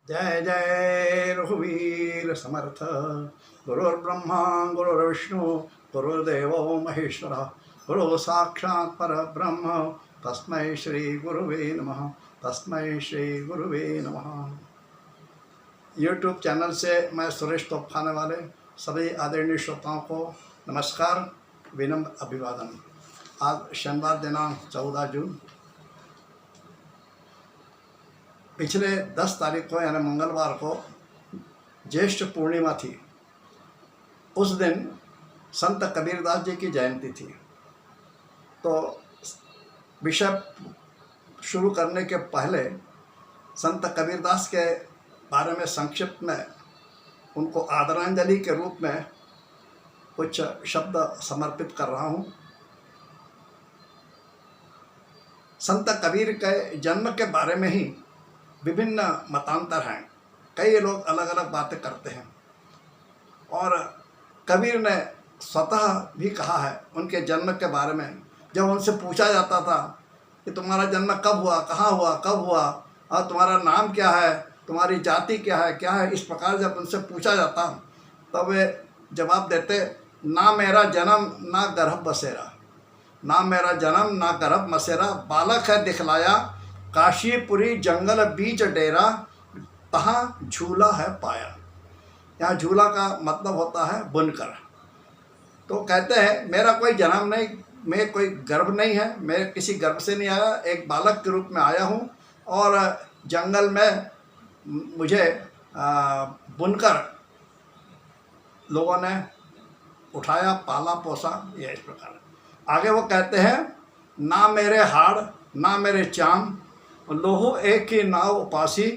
जय जय रघुवीर समर्थ। गुरुर्ब्रह्मा गुरुर्विष्णु गुरुर्देवो महेश्वर गुरु साक्षात् परब्रह्म तस्मै श्री गुरुवे नमः। तस्मै श्री गुरुवे नमः। यूट्यूब चैनल से मैं सुरेश तोपखाने वाले सभी आदरणीय श्रोताओं को नमस्कार, विनम्र अभिवादन। आज शनिवार दिनांक 14 जून, पिछले 10 तारीख को यानी मंगलवार को ज्येष्ठ पूर्णिमा थी। उस दिन संत कबीरदास जी की जयंती थी। तो विषय शुरू करने के पहले संत कबीरदास के बारे में संक्षिप्त में उनको आदरांजलि के रूप में कुछ शब्द समर्पित कर रहा हूँ। संत कबीर के जन्म के बारे में ही विभिन्न मतांतर हैं। कई लोग अलग अलग बातें करते हैं और कबीर ने स्वतः भी कहा है उनके जन्म के बारे में। जब उनसे पूछा जाता था कि तुम्हारा जन्म कब हुआ, कहाँ हुआ, कब हुआ और तुम्हारा नाम क्या है, तुम्हारी जाति क्या है, इस प्रकार जब उनसे पूछा जाता तब वे जवाब देते, ना मेरा जन्म ना गर्भ बसेरा, ना मेरा जन्म ना गर्भ मसेरा, बालक है दिखलाया काशीपुरी जंगल बीच डेरा, तहाँ झूला है पाया। यहाँ झूला का मतलब होता है बुनकर। तो कहते हैं मेरा कोई जन्म नहीं, मैं कोई गर्भ नहीं है, मैं किसी गर्भ से नहीं आया, एक बालक के रूप में आया हूँ और जंगल में मुझे बुनकर लोगों ने उठाया, पाला पोसा। यह इस प्रकार। आगे वो कहते हैं, ना मेरे हाड़ ना मेरे चाम, लोहो एक ही नाव उपासी,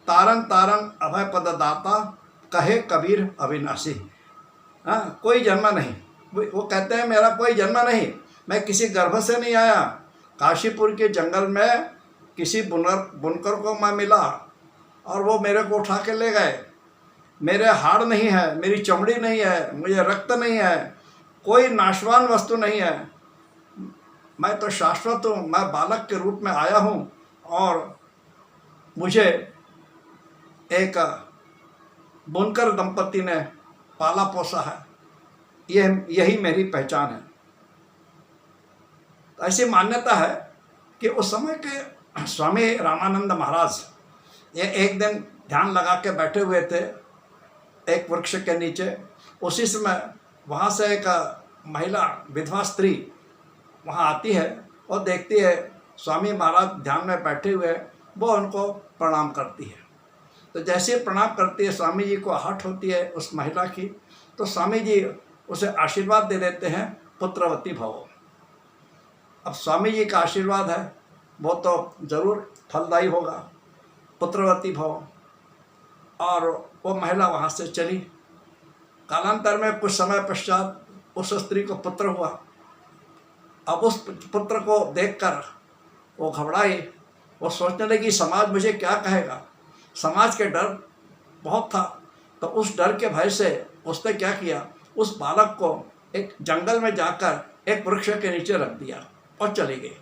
तारन तारन अभय पद दाता, कहे कबीर अविनाशी। हाँ, कोई जन्म नहीं। वो कहते हैं मेरा कोई जन्म नहीं, मैं किसी गर्भ से नहीं आया। काशीपुर के जंगल में किसी बुनकर को मैं मिला और वो मेरे को उठा के ले गए। मेरे हाड़ नहीं है, मेरी चमड़ी नहीं है, मुझे रक्त नहीं है, कोई नाशवान वस्तु नहीं है, मैं तो शाश्वत हूँ। मैं बालक के रूप में आया हूँ और मुझे एक बुनकर दंपति ने पाला पोसा है। यही मेरी पहचान है। तो ऐसी मान्यता है कि उस समय के स्वामी रामानंद महाराज ये एक दिन ध्यान लगा के बैठे हुए थे एक वृक्ष के नीचे। उसी समय वहाँ से एक महिला विधवा स्त्री वहाँ आती है और देखती है स्वामी महाराज ध्यान में बैठे हुए, वो उनको प्रणाम करती है। तो जैसे ही प्रणाम करती है, स्वामी जी को आहट होती है उस महिला की। तो स्वामी जी उसे आशीर्वाद दे देते हैं, पुत्रवती भव। अब स्वामी जी का आशीर्वाद है, वो तो जरूर फलदायी होगा, पुत्रवती भव। और वो महिला वहाँ से चली। कालांतर में कुछ समय पश्चात उस स्त्री को पुत्र हुआ। अब उस पुत्र को देखकर वो घबराई। वो सोचने लगी समाज मुझे क्या कहेगा। समाज के डर बहुत था। तो उस डर के भय से उसने क्या किया, उस बालक को एक जंगल में जाकर एक वृक्ष के नीचे रख दिया और चली गई।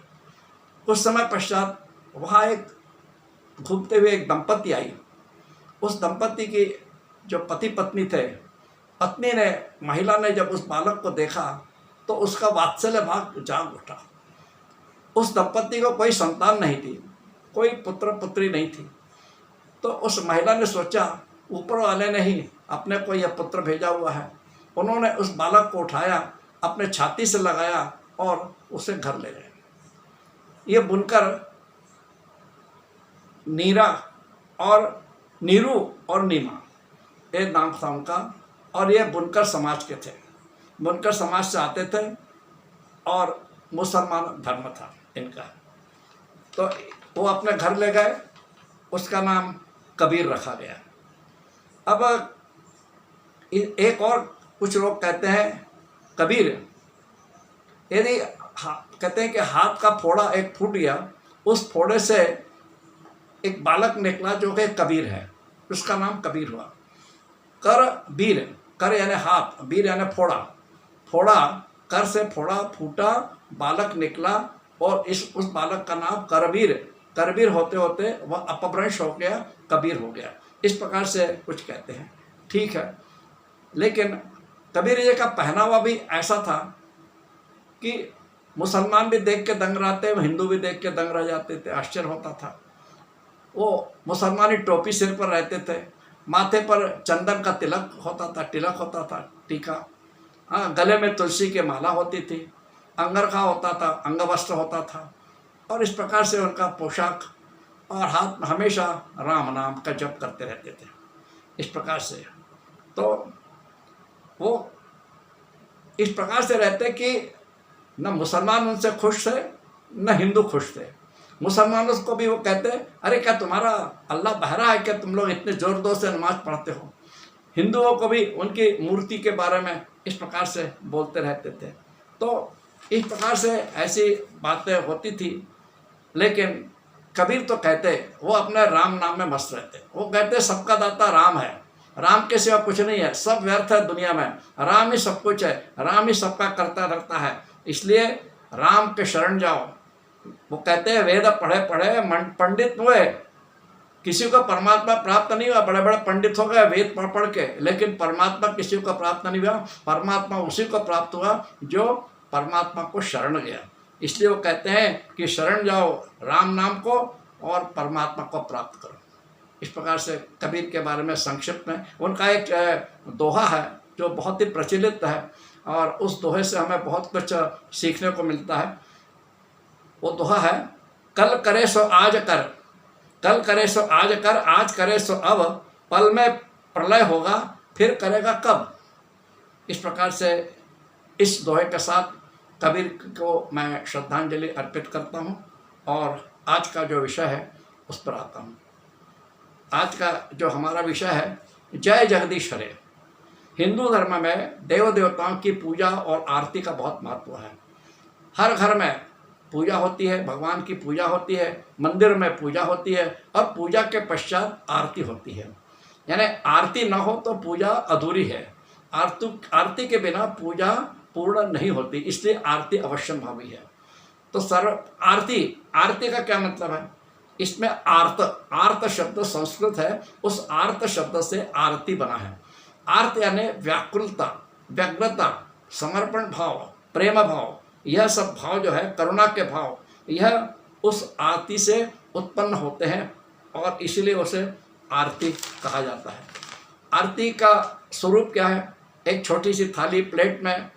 कुछ समय पश्चात वहाँ एक घूमते हुए एक दंपति आई। उस दंपति की जो पति पत्नी थे, पत्नी ने, महिला ने जब उस बालक को देखा तो उसका वात्सल्य भाव जाग उठा। उस दंपति को कोई संतान नहीं थी, कोई पुत्र पुत्री नहीं थी। तो उस महिला ने सोचा ऊपर वाले ने ही अपने को यह पुत्र भेजा हुआ है। उन्होंने उस बालक को उठाया, अपने छाती से लगाया और उसे घर ले गए। ये बुनकर नीरा और नीरू और नीमा, ये नाम था उनका। और ये बुनकर समाज के थे, बुनकर समाज से आते थे और मुसलमान धर्म था इनका। तो वो अपने घर ले गए, उसका नाम कबीर रखा गया। अब एक और कुछ लोग कहते हैं कबीर, यदि कहते हैं कि हाथ का फोड़ा एक फूट गया, उस फोड़े से एक बालक निकला जो कि कबीर है, उसका नाम कबीर हुआ। कर बीर, कर यानी हाथ, बीर यानी फोड़ा। फोड़ा, कर से फोड़ा फूटा, बालक निकला और उस बालक का नाम करबीर, करबीर होते होते वह अपभ्रंश हो गया, कबीर हो गया। इस प्रकार से कुछ कहते हैं। ठीक है, लेकिन कबीर जी का पहनावा भी ऐसा था कि मुसलमान भी देख के दंग रहते, हिंदू भी देख के दंग रह जाते थे, आश्चर्य होता था। वो मुसलमानी टोपी सिर पर रहते थे, माथे पर चंदन का तिलक होता था, टीका, हाँ, गले में तुलसी की माला होती थी, अंगरखा होता था, अंगवस्त्र होता था, और इस प्रकार से उनका पोशाक, और हाथ में हमेशा राम नाम का जप करते रहते थे, इस प्रकार से। तो वो इस प्रकार से रहते कि न मुसलमान उनसे खुश थे न हिंदू खुश थे। मुसलमानों को भी वो कहते, अरे क्या तुम्हारा अल्लाह बहरा है, क्या तुम लोग इतने जोर जोर से नमाज पढ़ते हो। हिंदुओं को भी उनकी मूर्ति के बारे में इस प्रकार से बोलते रहते थे। तो इस प्रकार से ऐसी बातें होती थी। लेकिन कबीर तो कहते, वो अपने राम नाम में मस्त रहते। वो कहते सबका दाता राम है, राम के सिवा कुछ नहीं है, सब व्यर्थ है दुनिया में, राम ही सब कुछ है, राम ही सबका करता रहता है, इसलिए राम के शरण जाओ। वो कहते हैं वेद पढ़े पढ़े पंडित हुए, किसी को परमात्मा प्राप्त नहीं हुआ। बड़े बड़े पंडित हो गए वेद पढ़ पढ़ के, लेकिन परमात्मा किसी को प्राप्त नहीं हुआ। परमात्मा उसी को प्राप्त हुआ जो परमात्मा को शरण गया। इसलिए वो कहते हैं कि शरण जाओ राम नाम को और परमात्मा को प्राप्त करो। इस प्रकार से कबीर के बारे में संक्षिप्त में उनका एक दोहा है जो बहुत ही प्रचलित है, और उस दोहे से हमें बहुत कुछ सीखने को मिलता है। वो दोहा है, कल करे सो आज कर, कल करे सो आज कर, आज करे सो अब, पल में प्रलय होगा फिर करेगा कब। इस प्रकार से इस दोहे के साथ कबीर को मैं श्रद्धांजलि अर्पित करता हूँ। और आज का जो विषय है उस पर आता हूँ। आज का जो हमारा विषय है, जय जगदीश हरे। हिंदू धर्म में देव देवताओं की पूजा और आरती का बहुत महत्व है। हर घर में पूजा होती है, भगवान की पूजा होती है, मंदिर में पूजा होती है, और पूजा के पश्चात आरती होती है। यानी आरती ना हो तो पूजा अधूरी है। आरती के बिना पूजा पूर्ण नहीं होती, इसलिए आरती अवश्यम भावी है। तो आरती का क्या मतलब है? इसमें आर्त शब्द संस्कृत है, उस आर्त शब्द से आरती बना है। आर्त यानी व्याकुलता, व्यग्रता, समर्पण भाव, प्रेम भाव, यह सब भाव जो है, करुणा के भाव, यह उस आरती से उत्पन्न होते हैं, और इसीलिए उसे आरती कहा जाता है। आरती का स्वरूप क्या है? एक छोटी सी थाली, प्लेट में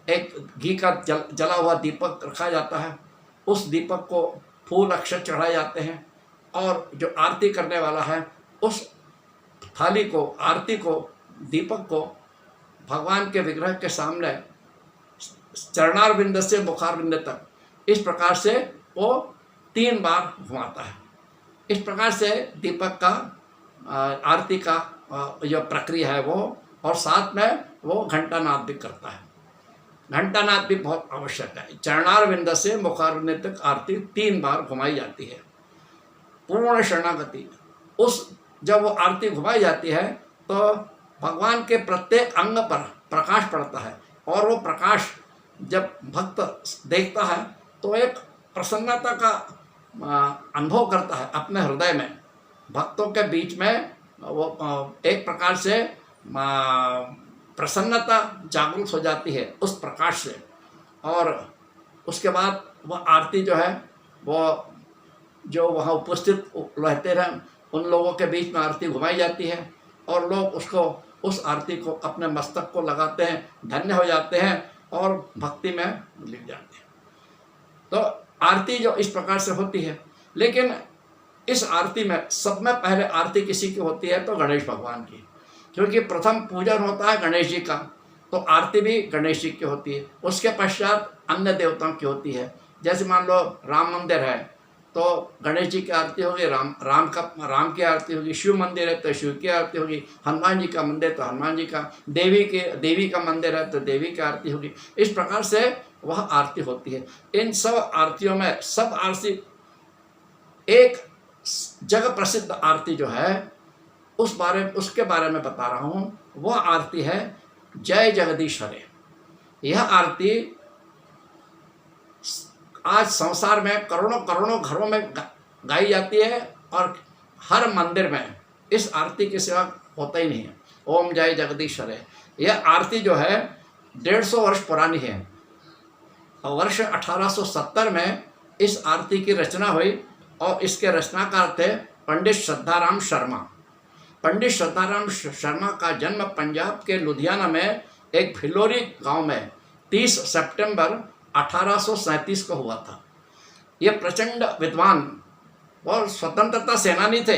एक घी का जला हुआ दीपक रखा जाता है, उस दीपक को फूल अक्षत चढ़ाए जाते हैं, और जो आरती करने वाला है उस थाली को, आरती को, दीपक को भगवान के विग्रह के सामने चरणार बिंद से मुखार बिंद तक इस प्रकार से वो 3 बार घुमाता है। इस प्रकार से दीपक का आरती का जो प्रक्रिया है वो, और साथ में वो घंटानाद भी करता है। घंटानाद भी बहुत आवश्यक है। चरणार बिंद से मुखार बिंद तक आरती 3 बार घुमाई जाती है। पूर्ण शरणागति, उस जब वो आरती घुमाई जाती है तो भगवान के प्रत्येक अंग पर प्रकाश पड़ता है, और वो प्रकाश जब भक्त देखता है तो एक प्रसन्नता का अनुभव करता है अपने हृदय में। भक्तों के बीच में वो एक प्रकार से प्रसन्नता जागृत हो जाती है उस प्रकाश से। और उसके बाद वह आरती जो है, वो जो वहाँ उपस्थित रहते रहे उन लोगों के बीच में आरती घुमाई जाती है, और लोग उस आरती को अपने मस्तक को लगाते हैं, धन्य हो जाते हैं और भक्ति में लिख जाते हैं। तो आरती जो इस प्रकार से होती है। लेकिन इस आरती में सब में पहले आरती किसी की होती है तो गणेश भगवान की, क्योंकि प्रथम पूजन होता है गणेश जी का, तो आरती भी गणेश जी की होती है। उसके पश्चात अन्य देवताओं की होती है। जैसे मान लो राम मंदिर है तो गणेश जी की आरती होगी, राम की आरती होगी। शिव मंदिर है तो शिव की आरती होगी। हनुमान जी का मंदिर तो हनुमान जी का, देवी का मंदिर है तो देवी की आरती होगी। इस प्रकार से वह आरती होती है। इन सब आरतियों में सब आरती, एक जग प्रसिद्ध आरती जो है उसके बारे में बता रहा हूँ। वह आरती है जय जगदीश हरे। यह आरती आज संसार में करोड़ों घरों में गाई जाती है, और हर मंदिर में इस आरती के सिवा होता ही नहीं है। ओम जय जगदीश हरे, यह आरती जो है 150 वर्ष पुरानी है। और वर्ष 1870 में इस आरती की रचना हुई और इसके रचनाकार थे पंडित श्रद्धाराम शर्मा। पंडित श्रद्धाराम शर्मा का जन्म पंजाब के लुधियाना में एक भिलोरी गांव में 30 सितंबर 1837 को हुआ था। ये प्रचंड विद्वान और स्वतंत्रता सेनानी थे,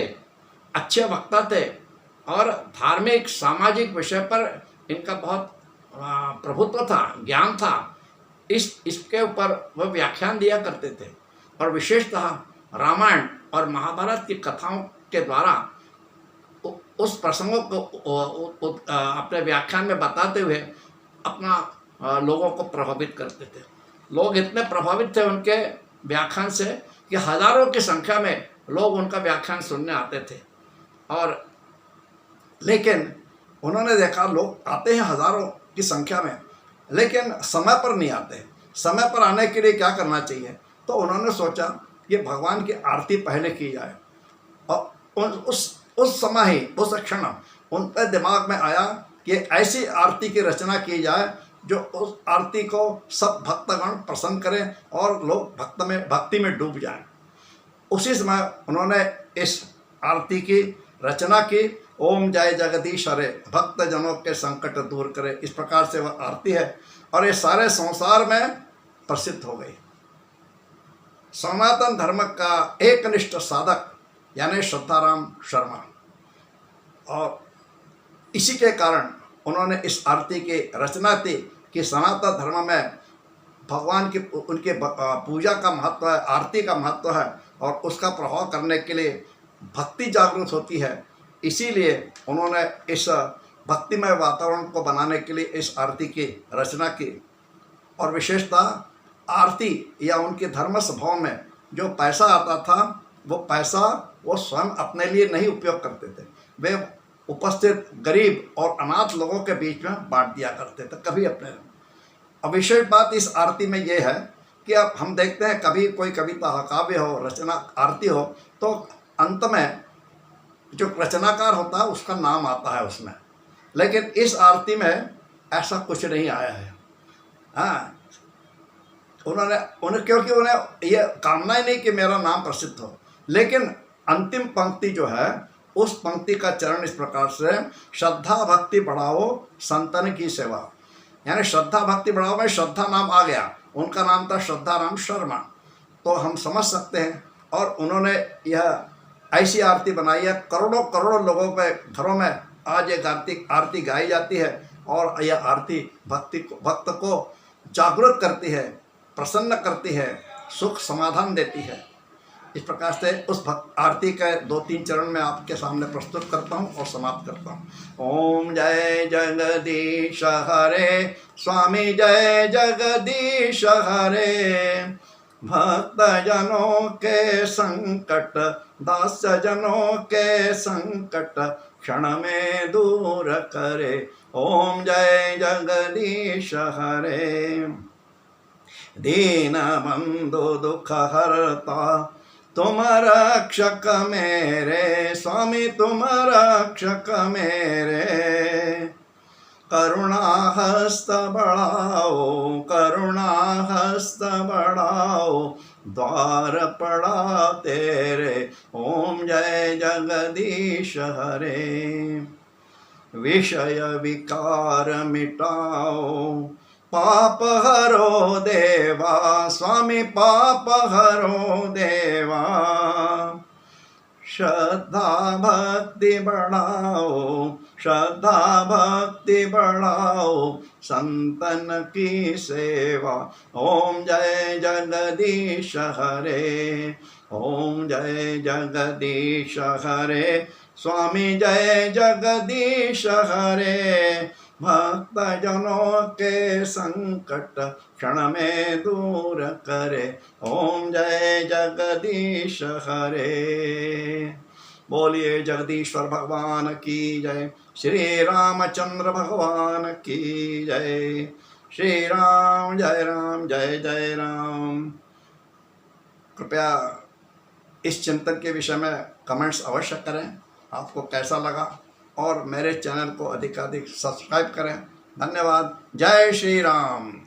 अच्छे वक्ता थे और धार्मिक सामाजिक विषय पर इनका बहुत प्रभुत्व था, ज्ञान था। इसके ऊपर वह व्याख्यान दिया करते थे और विशेषतः रामायण और महाभारत की कथाओं के द्वारा उस प्रसंगों को अपने व्याख्यान में बताते हुए अपना लोगों को प्रभावित करते थे। लोग इतने प्रभावित थे उनके व्याख्यान से कि हजारों की संख्या में लोग उनका व्याख्यान सुनने आते थे। और लेकिन उन्होंने देखा लोग आते हैं हजारों की संख्या में, लेकिन समय पर नहीं आते। समय पर आने के लिए क्या करना चाहिए? तो उन्होंने सोचा कि भगवान की आरती पहले की जाए। और उस समय ही, उस क्षण उनके दिमाग में आया कि ऐसी आरती की रचना की जाए जो उस आरती को सब भक्तगण पसंद करें और लोग भक्ति में डूब जाएं। उसी समय उन्होंने इस आरती की रचना की। ओम जय जगदीश हरे, भक्तजनों के संकट दूर करे, इस प्रकार से वह आरती है और ये सारे संसार में प्रसिद्ध हो गई। सनातन धर्म का एकनिष्ठ साधक यानी श्रद्धाराम शर्मा, और इसी के कारण उन्होंने इस आरती की रचना की कि सनातन धर्म में भगवान की उनके पूजा का महत्व है, आरती का महत्व है और उसका प्रभाव करने के लिए भक्ति जागृत होती है। इसीलिए उन्होंने इस भक्तिमय वातावरण को बनाने के लिए इस आरती की रचना की। और विशेषतः आरती या उनके धर्म सभाओं में जो पैसा आता था वो पैसा वो स्वयं अपने लिए नहीं उपयोग करते थे, वे उपस्थित गरीब और अनाथ लोगों के बीच में बांट दिया करते थे, कभी अपने। अब विशेष बात इस आरती में ये है कि अब हम देखते हैं कभी कोई कविता हो, काव्य हो, रचना आरती हो तो अंत में जो रचनाकार होता है उसका नाम आता है उसमें, लेकिन इस आरती में ऐसा कुछ नहीं आया है। हाँ, क्योंकि उन्हें ये कामना ही नहीं कि मेरा नाम प्रसिद्ध हो, लेकिन अंतिम पंक्ति जो है उस पंक्ति का चरण इस प्रकार से, श्रद्धा भक्ति बढ़ाओ संतन की सेवा, यानी श्रद्धा भक्ति बढ़ाओ में श्रद्धा नाम आ गया, उनका नाम था श्रद्धाराम शर्मा, तो हम समझ सकते हैं। और उन्होंने यह ऐसी आरती बनाई है, करोड़ों करोड़ों लोगों के घरों में आज ये आरती गाई जाती है और यह आरती भक्त को जागृत करती है, प्रसन्न करती है, सुख समाधान देती है। इस प्रकार से उस आरती के 2-3 चरण में आपके सामने प्रस्तुत करता हूँ और समाप्त करता हूँ। ओम जय जगदीश हरे, स्वामी जय जगदीश हरे, भक्त जनों के संकट, दास्य जनों के संकट क्षण में दूर करे। ओम जय जगदीश हरे, दीन बंधु दुख हरता, तुम रक्षक मेरे, स्वामी तुम रक्षक मेरे, करुणा हस्त बढ़ाओ, करुणा हस्त बढ़ाओ, द्वार पड़ा तेरे। ओम जय जगदीश हरे, विषय विकार मिटाओ, पाप हरो देवा, स्वामी पाप हरो देवा, श्रद्धा भक्ति बढ़ाओ, श्रद्धा भक्ति बढ़ाओ, संतन की सेवा। ओम जय जगदीश हरे, ओम जय जगदीश हरे, स्वामी जय जगदीश हरे, भक्त जनों के संकट क्षण में दूर करे। ओम जय जगदीश हरे। बोलिए जगदीश्वर भगवान की जय, श्री रामचंद्र भगवान की जय। श्री राम जय राम, जय जय राम। कृपया इस चिंतन के विषय में कमेंट्स अवश्य करें आपको कैसा लगा, और मेरे चैनल को अधिकाधिक सब्सक्राइब करें। धन्यवाद। जय श्री राम।